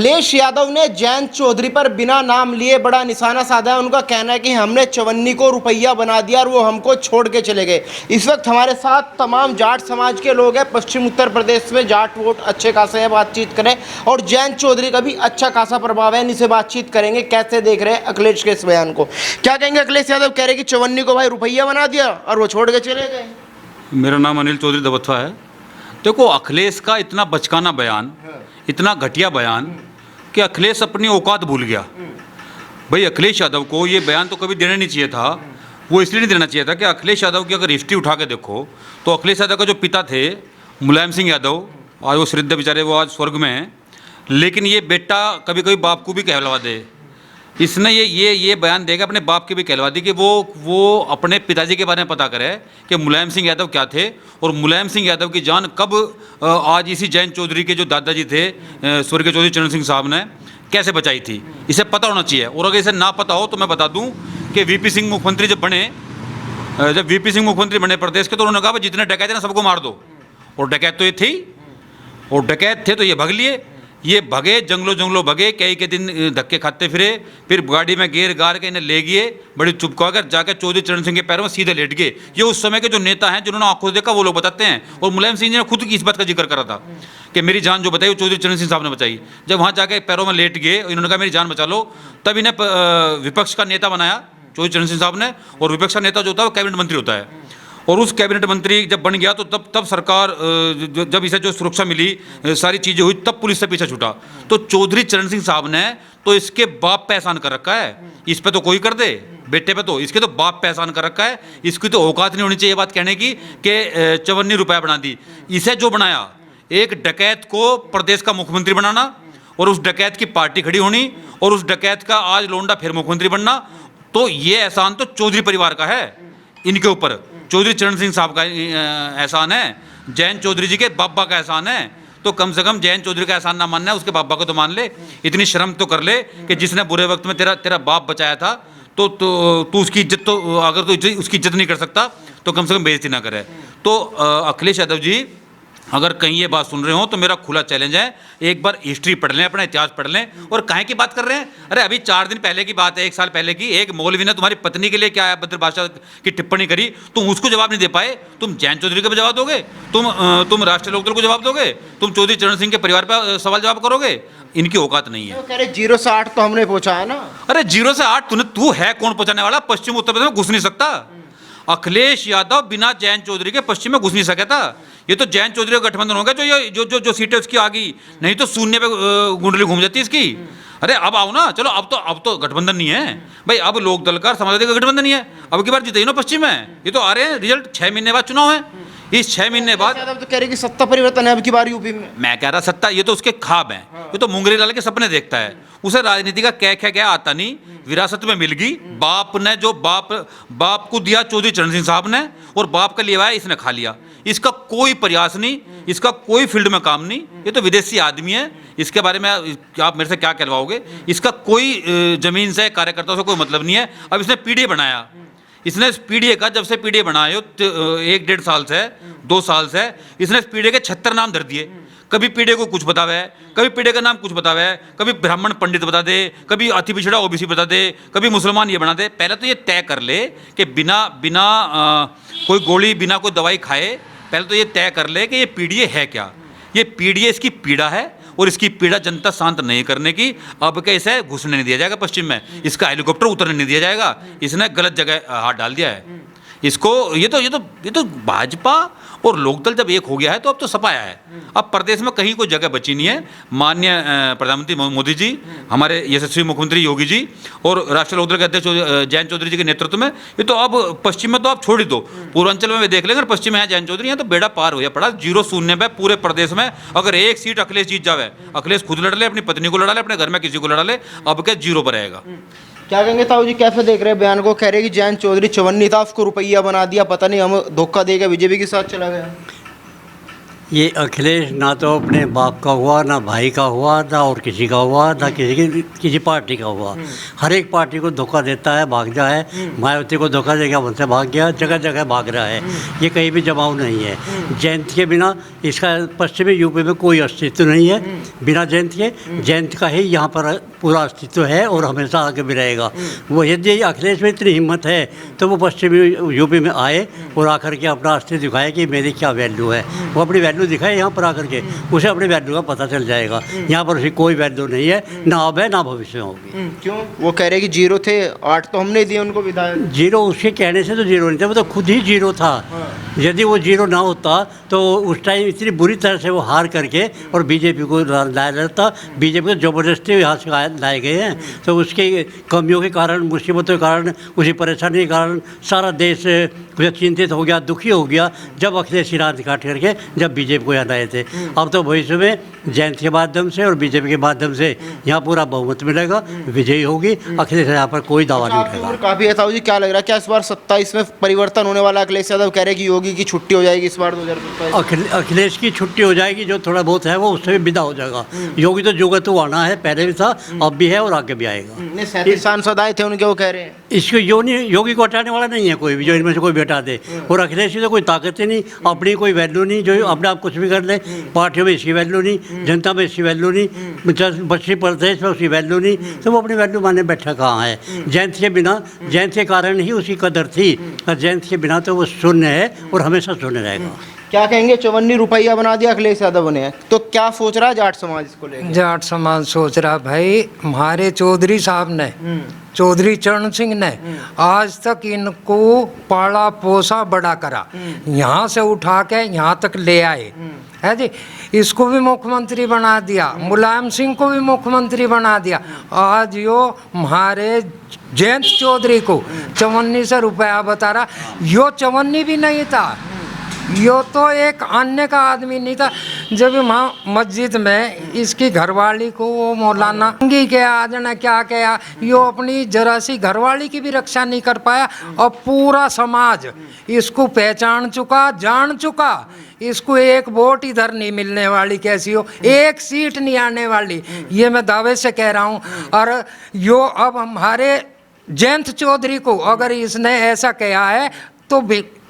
अखिलेश यादव ने जयंत चौधरी पर बिना नाम लिए बड़ा निशाना साधा है। उनका कहना है कि हमने चवन्नी को रुपया बना दिया और वो हमको छोड़ के चले गए। इस वक्त हमारे साथ तमाम जाट समाज के लोग हैं। पश्चिम उत्तर प्रदेश में जाट वोट अच्छे खासे हैं, बातचीत करें। और जयंत चौधरी का भी अच्छा खासा प्रभाव है, इनसे बातचीत करेंगे कैसे देख रहे हैं अखिलेश के इस बयान को। क्या कहेंगे? अखिलेश यादव कह रहे कि चवन्नी को भाई रुपया बना दिया और वो छोड़ के चले गए। मेरा नाम अनिल चौधरी दबथवा है। देखो, अखिलेश का इतना बचकाना बयान, इतना घटिया बयान कि अखिलेश अपनी औकात भूल गया। भाई, अखिलेश यादव को ये बयान तो कभी देना नहीं चाहिए था। वो इसलिए नहीं देना चाहिए था कि अखिलेश यादव की अगर हिस्ट्री उठा के देखो तो अखिलेश यादव का जो पिता थे मुलायम सिंह यादव, आज वो श्रद्धा बेचारे, वो आज स्वर्ग में हैं, लेकिन ये बेटा कभी कभी बाप को भी कहलवा दे। इसने ये बयान देगा अपने बाप की भी कहलवा दी कि वो अपने पिताजी के बारे में पता करे कि मुलायम सिंह यादव क्या थे और मुलायम सिंह यादव की जान कब आज इसी जयंत चौधरी के जो दादाजी थे स्वर्गीय चौधरी चरण सिंह साहब ने कैसे बचाई थी। इसे पता होना चाहिए। और अगर इसे ना पता हो तो मैं बता दूं कि वीपी सिंह मुख्यमंत्री जब वीपी सिंह मुख्यमंत्री बने प्रदेश के, तो उन्होंने कहा जितने डकैत थे ना सबको मार दो। और डकैत तो ये थी, और डकैत थे तो ये भग लिए। ये भगे, जंगलों भगे, कई के दिन धक्के खाते फिरे, फिर गाड़ी में गेर गार के इन्हें ले गए, बड़ी चुपका कर जाकर चौधरी चरण सिंह के पैरों में सीधे लेट गए। ये उस समय के जो नेता हैं जिन्होंने आंखों से देखा वो लोग बताते हैं। और मुलायम सिंह जी ने खुद की इस बात का जिक्र करा था कि मेरी जान जो बताई वो चौधरी चरण सिंह साहब ने बचाई। जब वहाँ जाके पैरों में लेट गए, इन्होंने कहा मेरी जान बचा लो, तब इन्हें विपक्ष का नेता बनाया चौधरी चरण सिंह साहब ने। और विपक्ष का नेता जो होता है वो कैबिनेट मंत्री होता है। और उस कैबिनेट मंत्री जब बन गया तो तब सरकार, जब इसे जो सुरक्षा मिली, सारी चीज़ें हुई, तब पुलिस से पीछा छूटा। तो चौधरी चरण सिंह साहब ने तो इसके बाप पे एहसान कर रखा है। इस पे तो कोई कर दे, बेटे पे तो, इसके तो बाप पे एहसान कर रखा है। इसकी तो औकात नहीं होनी चाहिए बात कहने की कि चवन्नी रुपया बना दी। इसे जो बनाया, एक डकैत को प्रदेश का मुख्यमंत्री बनाना और उस डकैत की पार्टी खड़ी होनी और उस डकैत का आज लोंडा फिर मुख्यमंत्री बनना, तो ये एहसान तो चौधरी परिवार का है। इनके ऊपर चौधरी चरण सिंह साहब का एहसान है, जयंत चौधरी जी के बाबा का एहसान है। तो कम से कम जयंत चौधरी का एहसान ना मानना है, उसके बाबा को तो मान ले। इतनी शर्म तो कर ले कि जिसने बुरे वक्त में तेरा बाप बचाया था, तो तू उसकी इज्जत, तो अगर तू उसकी इज्जत नहीं कर सकता तो कम से कम बेइज्जती ना करे। तो अखिलेश यादव जी, अगर कहीं ये बात सुन रहे हो तो मेरा खुला चैलेंज है, एक बार हिस्ट्री पढ़ लें, अपना इतिहास पढ़ लें। और काहे की बात कर रहे हैं? अरे अभी 4 दिन पहले की बात है, 1 साल पहले की। एक मौलवी ने तुम्हारी पत्नी के लिए क्या अभद्र भाषा की टिप्पणी करी, तुम उसको जवाब नहीं दे पाए। तुम जयंत चौधरी को भी जवाब दोगे? तुम राष्ट्रीय लोकदल को जवाब दोगे? तुम चौधरी चरण सिंह के परिवार पर सवाल जवाब करोगे? इनकी औकात नहीं है। कह रहे 0 से 8 तो हमने पहुंचा है ना। अरे 0 से 8 तू है कौन पहुंचाने वाला? पश्चिम उत्तर प्रदेश में घुस नहीं सकता। अखिलेश यादव बिना जयंत चौधरी के पश्चिम में घुस नहीं सका था। ये तो जयंत चौधरी का गठबंधन हो गया, जो ये जो सीटें उसकी आ गई, नहीं तो शून्य पे गुंडली घूम जाती इसकी। अरे अब आओ ना, चलो अब तो गठबंधन नहीं है भाई, अब लोक दल का समाजवादी का गठबंधन नहीं है। अब की बार जीते ना पश्चिम में, ये तो आ रहे हैं रिजल्ट, 6 महीने बाद चुनाव है। इस 6 महीने बाद तो कह रहे कि सत्ता परिवर्तन है अब की बार यूपी में। मैं कह रहा सत्ता, ये तो उसके ख्वाब हैं। ये तो मुंगरी लाल के सपने देखता है। उसे राजनीति का क्या आता नहीं, विरासत में मिल गई। बाप ने जो बाप को दिया चौधरी चरण सिंह साहब ने, और बाप का लिया है इसने खा लिया। इसका कोई प्रयास नहीं, इसका कोई फील्ड में काम नहीं। ये तो विदेशी आदमी है, इसके बारे में आप मेरे से क्या कहलवाओगे? इसका कोई जमीन से, कार्यकर्ताओं से कोई मतलब नहीं है। अब इसने पीडीए बनाया, इसने पीडीए का, जब से पीडीए बनाए 1-1.5 साल से, 2 साल से, इसने पीडीए के 76 नाम धर दिए। कभी पीडीए को कुछ बतावे, कभी पीडीए का नाम कुछ बतावे, कभी ब्राह्मण पंडित बता दे, कभी अति पिछड़ा ओबीसी बता दे, कभी मुसलमान ये बना दे। पहले तो ये तय कर ले कि बिना कोई गोली, बिना कोई दवाई खाए, पहले तो ये तय कर ले कि ये पीडीए है क्या। ये पीडीए इसकी पीड़ा है, और इसकी पीड़ा जनता शांत नहीं करने की। अब क्या इसे घुसने नहीं दिया जाएगा पश्चिम में, इसका हेलीकॉप्टर उतरने नहीं दिया जाएगा। इसने गलत जगह हाथ डाल दिया है इसको। ये तो भाजपा और लोकदल जब एक हो गया है तो अब तो सपाया है। अब प्रदेश में कहीं कोई जगह बची नहीं है। माननीय प्रधानमंत्री मोदी जी, हमारे यशस्वी मुख्यमंत्री योगी जी और राष्ट्रीय लोकदल के अध्यक्ष जयंत चौधरी जी के नेतृत्व में, ये तो अब पश्चिम में तो आप छोड़ ही दो, पूर्वांचल में देख लेंगे, पश्चिम में है जयंत चौधरी, यहाँ तो बेड़ा पार हो गया पड़ा। 0-0 में पूरे प्रदेश में अगर एक सीट अखिलेश जीत जावे, अखिलेश खुद लड़ ले, अपनी पत्नी को लड़ा ले, अपने घर में किसी को लड़ा ले, अब क्या 0 पर रहेगा। क्या कहेंगे ताऊ जी, कैसे देख रहे हैं बयान को? कह रहे कि जयंत चौधरी चवन्नी था, उसको रुपया बना दिया, पता नहीं हम धोखा देकर बीजेपी के साथ चला गया। ये अखिलेश ना तो अपने बाप का हुआ, ना भाई का हुआ, ना और किसी का हुआ, ना किसी पार्टी का हुआ। हर एक पार्टी को धोखा देता है, भाग जा है। मायावती को धोखा देगा, उनसे भाग गया, जगह जगह भाग रहा है। ये कहीं भी जमाव नहीं है। जयंत के बिना इसका पश्चिमी यूपी में कोई अस्तित्व नहीं है। बिना जयंत के, जयंत का ही यहाँ पर पूरा अस्तित्व है और हमेशा आगे भी रहेगा। वो यदि अखिलेश में इतनी हिम्मत है तो वो पश्चिमी यूपी में आए और आकर के अपना अस्तित्व दिखाए कि मेरी क्या वैल्यू है। वो अपनी वैल्यू दिखाए यहाँ पर आकर के, उसे अपनी वैल्यू का पता चल जाएगा। यहाँ पर उसकी कोई वैल्यू नहीं है, ना अब है ना भविष्य में होगी। क्यों? वो कह रहे कि जीरो थे, 8 तो हमने दिए उनको विधायक। जीरो उसके कहने से तो जीरो नहीं था, वो तो खुद ही जीरो था। यदि वो जीरो ना होता तो उस टाइम इतनी बुरी तरह से वो हार करके और बीजेपी को लाया जाता। बीजेपी को ज़बरदस्ती यहाँ से लाए गए हैं, तो उसके कमियों के कारण, मुसीबतों के कारण, उसी परेशानी के कारण सारा देश कुछ चिंतित हो गया, दुखी हो गया जब अखिलेश रात काट करके जब बीजेपी को यहाँ लाए थे। अब तो भविष्य में जयंत के माध्यम से और बीजेपी के माध्यम से यहाँ पूरा बहुमत मिलेगा, विजयी होगी अखिलेश। यहाँ पर कोई दावा नहीं उठेगा। काफ़ी ऐसा हो जी, क्या लग रहा है क्या इस बार 27 में परिवर्तन होने वाला? अखिलेश यादव कह रहे हैं कि योगी की छुट्टी हो जाएगी इस बार 2027। अखिलेश की छुट्टी हो जाएगी, जो थोड़ा बहुत है वो उससे भी विदा हो जाएगा। योगी तो जुगत आना है, पहले भी था, अब भी है और आगे भी आएगा। 37 सांसद आए थे उनके, वो कह रहे हैं इसको योगी को हटाने वाला नहीं है कोई भी, जो इनमें से कोई भी हटा दे। और अखिलेश की तो कोई ताकत ही नहीं, अपनी कोई वैल्यू नहीं, जो अपने आप कुछ भी कर ले। पार्टियों में इसकी वैल्यू नहीं, जनता में इसकी वैल्यू नहीं, पश्चिमी प्रदेश में उसकी वैल्यू नहीं, तो वो अपनी वैल्यू माने बैठा कहाँ है। जयंत के बिना, जयंत के कारण ही उसकी कदर थी, और जयंत के बिना तो वो शून्य है और हमेशा शून्य रहेगा। क्या कहेंगे? 54 रुपया बना दिया अखिलेश यादव ने, तो क्या सोच रहा है जाट समाज इसको लेकर? जाट समाज सोच रहा भाई, हमारे चौधरी साहब ने, चौधरी चरण सिंह ने आज तक इनको पाला पोसा बड़ा करा, यहाँ से उठा के यहाँ तक ले आए है जी। इसको भी मुख्यमंत्री बना दिया, मुलायम सिंह को भी मुख्यमंत्री बना दिया। आज यो हमारे जयंत चौधरी को 5400 रुपया बता रहा। यो 54 भी नहीं था, यो तो एक अन्य का आदमी नहीं था। जब वहाँ मस्जिद में इसकी घरवाली को वो मौलाना के आज ने क्या किया, यो अपनी जरा सी घरवाली की भी रक्षा नहीं कर पाया। और पूरा समाज इसको पहचान चुका, जान चुका। इसको एक वोट इधर नहीं मिलने वाली, कैसी हो, एक सीट नहीं आने वाली, ये मैं दावे से कह रहा हूँ। और यो अब हमारे जयंत चौधरी को अगर इसने ऐसा किया है तो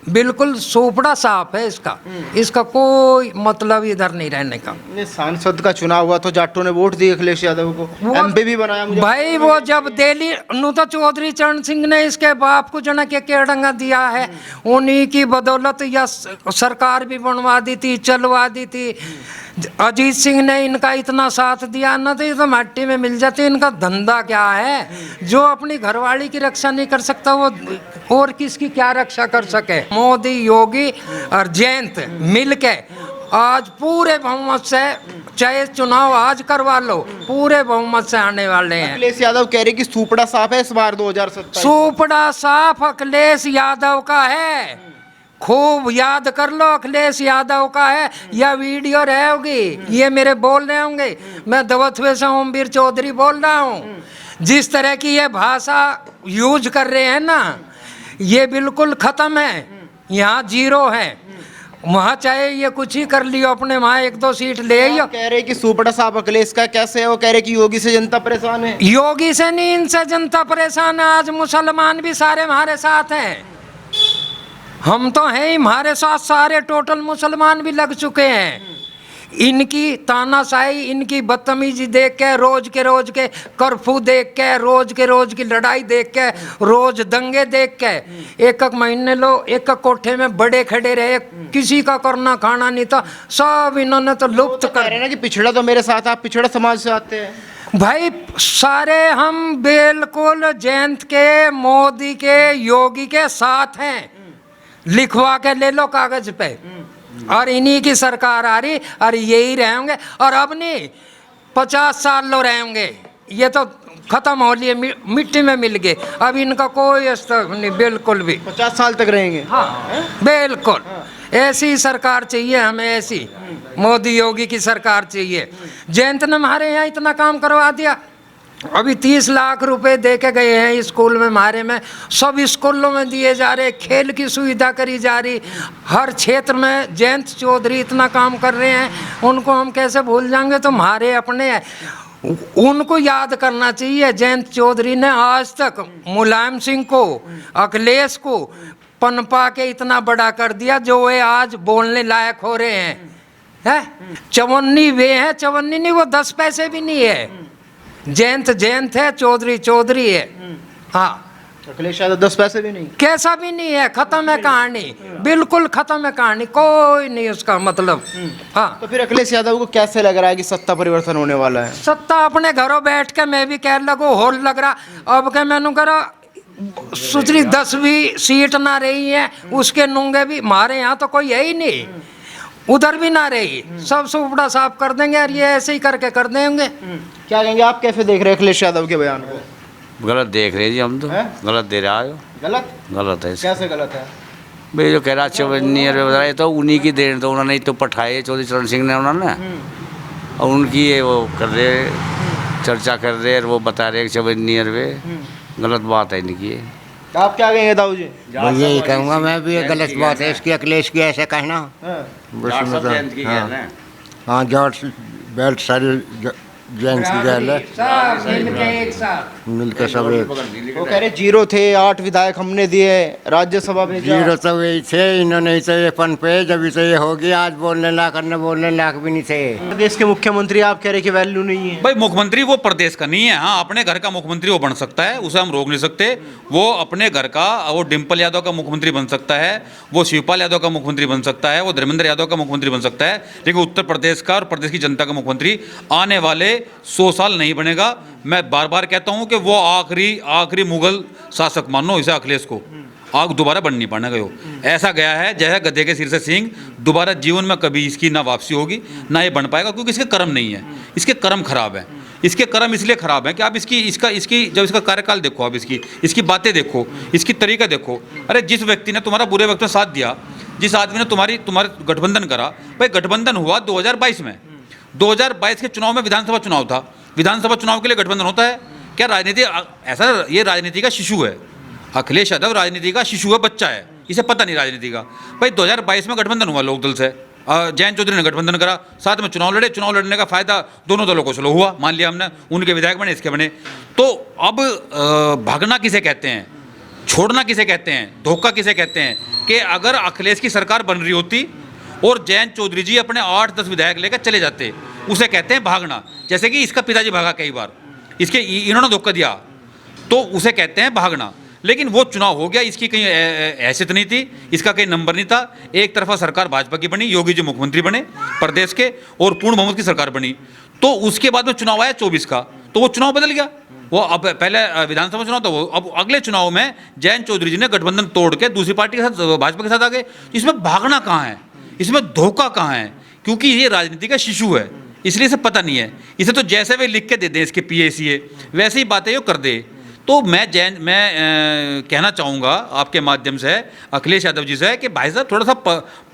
बिल्कुल सोपड़ा साफ है इसका, इसका कोई मतलब इधर नहीं रहने का। सांसद का चुनाव हुआ तो जाटों ने वोट दिए अखिलेश यादव को, एमपी भी बनाया मुझे भाई। वो जब दिल्ली नु तो चौधरी चरण सिंह ने इसके बाप को जना के केड़ंगा दिया है, उन्हीं की बदौलत या सरकार भी बनवा दी थी, चलवा दी थी। अजीत सिंह ने इनका इतना साथ दिया ना, तो ये तो मिट्टी में मिल जाते। इनका धंधा क्या है? जो अपनी घरवाली की रक्षा नहीं कर सकता वो और किसकी क्या रक्षा कर सके? मोदी, योगी और जयंत मिलके आज पूरे बहुमत से, चाहे चुनाव आज करवा लो, पूरे बहुमत से आने वाले हैं। अखिलेश यादव कह रहे कि सुपड़ा साफ है इस बार 2027। सुपड़ा साफ अखिलेश यादव का है, खूब याद कर लो, अखिलेश यादव का है। यह वीडियो रहेगी, ये मेरे बोल रहे होंगे, मैं दवथवे से ओमवीर चौधरी बोल रहा हूँ। जिस तरह की ये भाषा यूज कर रहे हैं ना, ये बिल्कुल खत्म है। यहाँ जीरो है, वहाँ चाहे ये कुछ ही कर लियो, अपने वहाँ 1-2 सीट ले आइयो। कह रहे कि सुपड़ा साहब अखिलेश का कैसे है? वो कह रहे कि योगी से जनता परेशान है। योगी से नहीं, इनसे जनता परेशान है। आज मुसलमान भी सारे हमारे साथ हैं, हम तो हैं ही, हमारे साथ सारे टोटल मुसलमान भी लग चुके हैं। इनकी तानाशाही, इनकी बदतमीजी देख के, रोज के कर्फ्यू देख के, रोज की लड़ाई देख के, रोज दंगे देख के, एक महीने लोग एक कोठे में बड़े खड़े रहे, किसी का करना खाना नहीं था, सब इन्होंने तो लुप्त कर रहे ना कि पिछड़ा तो मेरे साथ, आप पिछड़ा समाज से आते हैं। भाई सारे हम बिल्कुल जयंत के, मोदी के, योगी के साथ हैं। लिखवा के ले लो कागज पे, और इन्हीं की सरकार आ रही और यही रहेंगे। और अब नहीं 50 साल लो रहेंगे, ये तो खत्म हो लिए, मिट्टी में मिल गए। अब इनका कोई अस्तित्व नहीं, बिल्कुल भी 50 साल तक रहेंगे। हाँ बिल्कुल, ऐसी सरकार चाहिए हमें, ऐसी मोदी योगी की सरकार चाहिए। जयंत ने हमारे यहाँ इतना काम करवा दिया, अभी 30 लाख रुपए दे के गए हैं स्कूल में हमारे में, सब स्कूलों में दिए जा रहे, खेल की सुविधा करी जा रही, हर क्षेत्र में जयंत चौधरी इतना काम कर रहे हैं, उनको हम कैसे भूल जाएंगे। तो हमारे अपने हैं, उनको याद करना चाहिए। जयंत चौधरी ने आज तक मुलायम सिंह को, अखिलेश को पनपा के इतना बड़ा कर दिया जो वे आज बोलने लायक हो रहे हैं। चवन्नी वे हैं, चवन्नी नहीं, वो 10 पैसे भी नहीं है। जयंत जयंत है, चौधरी चौधरी है। हाँ, अखिलेश यादव 10 पैसे भी नहीं, कैसा भी नहीं है, खत्म है कहानी, बिल्कुल खत्म है कहानी, कोई नहीं उसका मतलब। हाँ, तो फिर अखिलेश यादव को कैसे लग रहा है कि सत्ता परिवर्तन होने वाला है? सत्ता अपने घरों बैठ के मैं भी कह लगो होल लग रहा, अब क्या मैंने करा सुचरी 10 भी सीट ना रही है, उसके नूंगे भी हमारे यहाँ तो कोई है ही नहीं, उधर भी ना रही, सब सुपड़ा साफ कर देंगे और ये ऐसे ही करके कर देंगे। क्या कहेंगे आप, कैसे देख रहे हैं अखिलेश यादव के बयान को? गलत देख रहे जी हम तो, गलत दे रहा है। गलत है कैसे गलत है? भाई जो कह रहा 54 बता रहे तो उन्हीं की देन, तो उन्होंने तो पठाए चौधरी चरण सिंह ने, उन्होंने और उनकी ये वो कर रहे, चर्चा कर रहे, और वो बता रहे 54 गलत बात है इनकी। आप क्या कहेंगे दाऊ जी? यही कहूँगा मैं भी, ये गलत बात है इसकी, अखिलेश की ऐसे कहना। हाँ, जॉर्ज बेल्ट सारी जेंट्स की गैल है, मिलकर सब एक। वो कह रहे 0 थे, 8 विधायक हमने दिए, राज्यसभा में 0 तो वही थे, इन्होंने ही तो ये पन पे जब से ये हो गया, आज बोलने लायक अन्य बोलने लायक भी नहीं थे। देश के मुख्यमंत्री आप कह रहे कि वैल्यू नहीं है? भाई मुख्यमंत्री वो प्रदेश का नहीं है, हाँ अपने घर का मुख्यमंत्री वो बन सकता है, उसे हम रोक नहीं सकते। वो अपने घर का, वो डिम्पल यादव का मुख्यमंत्री बन सकता है, वो शिवपाल यादव का मुख्यमंत्री बन सकता है, वो धर्मेंद्र यादव का मुख्यमंत्री बन सकता है, लेकिन उत्तर प्रदेश का और प्रदेश की जनता का मुख्यमंत्री आने वाले 100 साल नहीं बनेगा। मैं बार बार कहता हूं कि वो आखिरी मुगल शासक मानो इसे अखिलेश को, आग दोबारा बन नहीं पाने गयो। ऐसा गया है जैसे गधे के सिर से सींग, दोबारा जीवन में कभी इसकी ना वापसी होगी ना ये बन पाएगा, क्योंकि इसके कर्म नहीं है, इसके कर्म खराब है। इसके कर्म इसलिए खराब है कि आप इसकी जब इसका कार्यकाल देखो, आप इसकी बातें देखो, इसकी तरीका देखो। अरे जिस व्यक्ति ने तुम्हारा बुरे वक्त में साथ दिया, जिस आदमी ने तुम्हारे गठबंधन करा, भाई गठबंधन हुआ 2022 में, 2022 के चुनाव में विधानसभा चुनाव था, विधानसभा चुनाव के लिए गठबंधन होता है क्या? राजनीति ऐसा, ये राजनीति का शिशु है, अखिलेश यादव राजनीति का शिशु है, बच्चा है, इसे पता नहीं राजनीति का। भाई 2022 में गठबंधन हुआ लोकदल से, जयंत चौधरी ने गठबंधन करा, साथ में चुनाव लड़े, चुनाव लड़ने का फायदा दोनों दलों को चलो हुआ, मान लिया हमने, उनके विधायक बने, इसके बने। तो अब भागना किसे कहते हैं, छोड़ना किसे कहते हैं, धोखा किसे कहते हैं? कि अगर अखिलेश की सरकार बन रही होती और जयंत चौधरी जी अपने 8-10 विधायक लेकर चले जाते, उसे कहते हैं भागना। जैसे कि इसका पिताजी भागा कई बार, इन्होंने धोखा दिया, तो उसे कहते हैं भागना। लेकिन वो चुनाव हो गया, इसकी कहीं हैसियत नहीं थी, इसका कहीं नंबर नहीं था। एक तरफा सरकार भाजपा की बनी, योगी जी मुख्यमंत्री बने प्रदेश के, और पूर्ण बहुमत की सरकार बनी। तो उसके बाद में चुनाव आया 24 का, तो वो चुनाव बदल गया। वो अब पहले विधानसभा चुनाव था, वो अब अगले चुनाव में जयंत चौधरी जी ने गठबंधन तोड़ के दूसरी पार्टी के साथ, भाजपा के साथ आ गए। इसमें भागना कहाँ है, इसमें धोखा कहाँ है? क्योंकि ये राजनीति का शिशु है, इसलिए इसे पता नहीं है। इसे तो जैसे वे लिख के दे दें इसके PACA, वैसे ही बातें ये कर दे। तो मैं कहना चाहूँगा आपके माध्यम से अखिलेश यादव जी से कि भाई साहब थोड़ा सा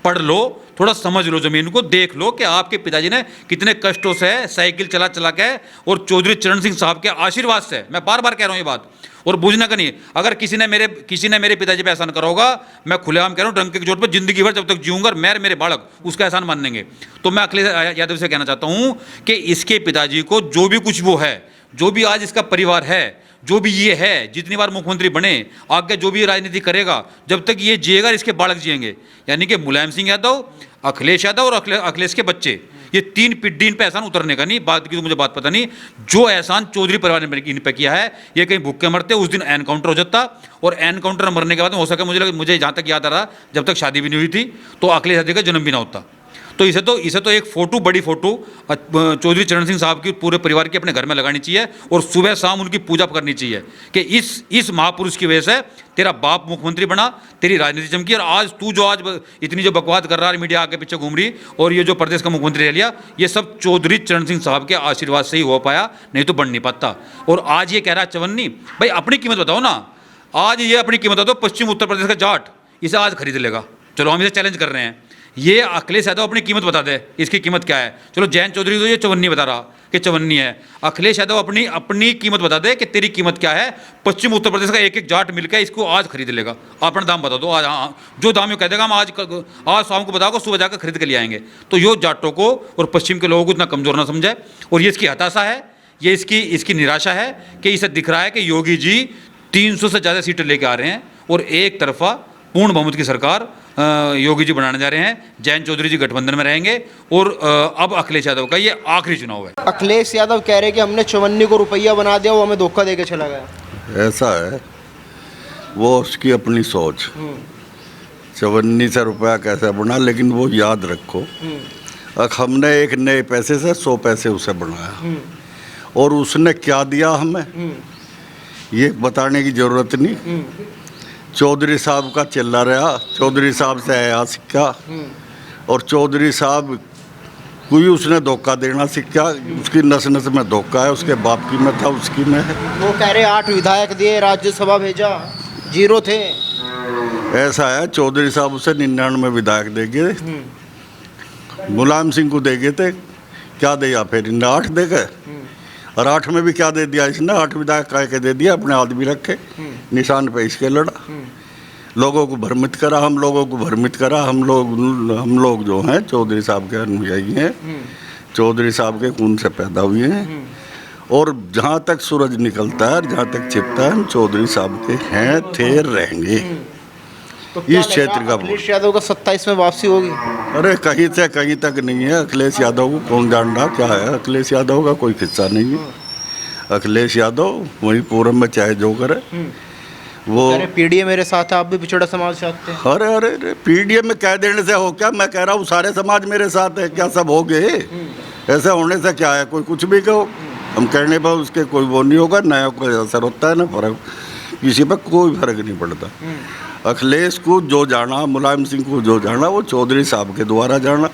पढ़ लो, थोड़ा समझ लो, ज़मीन को देख लो कि आपके पिताजी ने कितने कष्टों से साइकिल चला के, और चौधरी चरण सिंह साहब के आशीर्वाद से, मैं बार बार कह रहा हूँ ये बात, और बूझना का नहीं। अगर किसी ने मेरे पिताजी पे एहसान करा होगा, मैं खुलेआम कह रहा हूँ, डंके की चोट पर जिंदगी भर जब तक जीऊंगा, मैं मेरे बालक उसका एहसान मान लेंगे। तो मैं अखिलेश यादव से कहना चाहता हूँ कि इसके पिताजी को जो भी कुछ वो है, जो भी आज इसका परिवार है, जो भी ये है, जितनी बार मुख्यमंत्री बने, आगे जो भी राजनीति करेगा, जब तक ये जिएगा इसके बालक जिएंगे। यानी कि मुलायम सिंह यादव, अखिलेश यादव और अखिलेश के बच्चे, ये 3 पिड्डी इन पे एहसान उतरने का नहीं। बात की तो मुझे बात पता नहीं, जो एहसान चौधरी परिवार ने इन पे किया है, ये कहीं भूखे मरते, उस दिन एनकाउंटर हो जाता, और एनकाउंटर मरने के बाद हो सके, मुझे जहाँ तक याद आ रहा, जब तक शादी भी नहीं हुई थी, तो अखिलेश यादव का जन्म भी ना होता। तो इसे तो एक फ़ोटो, बड़ी फ़ोटो चौधरी चरण सिंह साहब की पूरे परिवार की अपने घर में लगानी चाहिए, और सुबह शाम उनकी पूजा करनी चाहिए कि इस महापुरुष की वजह से तेरा बाप मुख्यमंत्री बना, तेरी राजनीति चमकी, और आज तू जो आज इतनी जो बकवाद कर रहा है, मीडिया आगे पीछे घूम रही, और ये जो प्रदेश का मुख्यमंत्री रह लिया, ये सब चौधरी चरण सिंह साहब के आशीर्वाद से ही हो पाया, नहीं तो बन नहीं पाता। और आज ये कह रहा है चवन्नी, भाई अपनी कीमत बताओ ना, आज ये अपनी कीमत बताओ। पश्चिम उत्तर प्रदेश का जाट इसे आज खरीद लेगा, चलो हम इसे चैलेंज कर रहे हैं, ये अखिलेश यादव अपनी कीमत बता दे, इसकी कीमत क्या है। चलो जयंत चौधरी तो ये चवन्नी बता रहा कि चवन्नी है, अखिलेश यादव अपनी कीमत बता दे कि तेरी कीमत क्या है। पश्चिम उत्तर प्रदेश का एक एक जाट मिलकर इसको आज खरीद लेगा। अपना दाम बता दो आज, हाँ जो दाम ये कह देगा हम आज शाम को बताओ, सुबह जाकर खरीद के ले आएंगे। तो यो जाटों को और पश्चिम के लोगों को इतना कमज़ोर ना समझे। और ये इसकी हताशा है, ये इसकी निराशा है कि इसे दिख रहा है कि योगी जी 300 से ज़्यादा सीटें लेके आ रहे हैं और एक तरफा पूर्ण बहुमत की सरकार योगी जी बनाने जा रहे हैं। जयंत चौधरी जी गठबंधन में रहेंगे और अब अखिलेश यादव का ये आखिरी चुनाव है। अखिलेश यादव कह रहे हैं कि हमने चवन्नी को रुपया बना दिया, वो हमें धोखा दे के चला गया। ऐसा है, वो उसकी अपनी सोच। चवन्नी से रुपया कैसे बना, लेकिन वो याद रखो हमने एक नए पैसे से 100 पैसे उसे बनाया और उसने क्या दिया हमें ये बताने की ज़रूरत नहीं। चौधरी साहब का चिल्ला रहा, चौधरी साहब से आया सिक्का और चौधरी साहब को ही उसने धोखा देना सीखा। उसकी नस नस में धोखा है, उसके बाप की में था, उसकी में है। वो कह रहे 8 विधायक दिए, राज्यसभा भेजा, 0 थे। ऐसा है, चौधरी साहब उसे 99 विधायक दे गए, मुलायम सिंह को दे गए थे, क्या दिया फिर इन्हें 8 दे गए। और 8 में भी क्या दे दिया इसने, 8 विधायक कह के दे दिया, अपने आदमी रखे, निशान पे इसके लड़ा, लोगों को भ्रमित करा, हम लोगों को भ्रमित करा। हम लोग जो हैं चौधरी साहब के अनुयायी हैं, चौधरी साहब के खून से पैदा हुए हैं और जहाँ तक सूरज निकलता है, जहाँ तक छिपता है, हम चौधरी साहब के हैं, थे, रहेंगे। तो इस क्षेत्र का अखिलेश यादव का 27 में वापसी होगी। अरे कहीं से कहीं तक नहीं है। अखिलेश यादव को कौन जान रहा क्या है, अखिलेश यादव का कोई किस्सा नहीं है। अखिलेश यादव वही पूरब में चाहे जो करे वो। अरे पीडीए मेरे साथ है, आप भी पिछड़ा समाज चाहते हैं। अरे अरे अरे पीडीए में कह देने से हो क्या, मैं कह रहा हूँ सारे समाज मेरे साथ है, क्या सब हो गए? ऐसा होने से क्या है, कोई कुछ भी कहो, हम कहने पर उसके कोई वो नहीं होगा, नया कोई असर होता है ना फर्क, किसी पर कोई फर्क नहीं पड़ता। अखिलेश को जो जाना, मुलायम सिंह को जो जाना, वो चौधरी साहब के द्वारा जाना।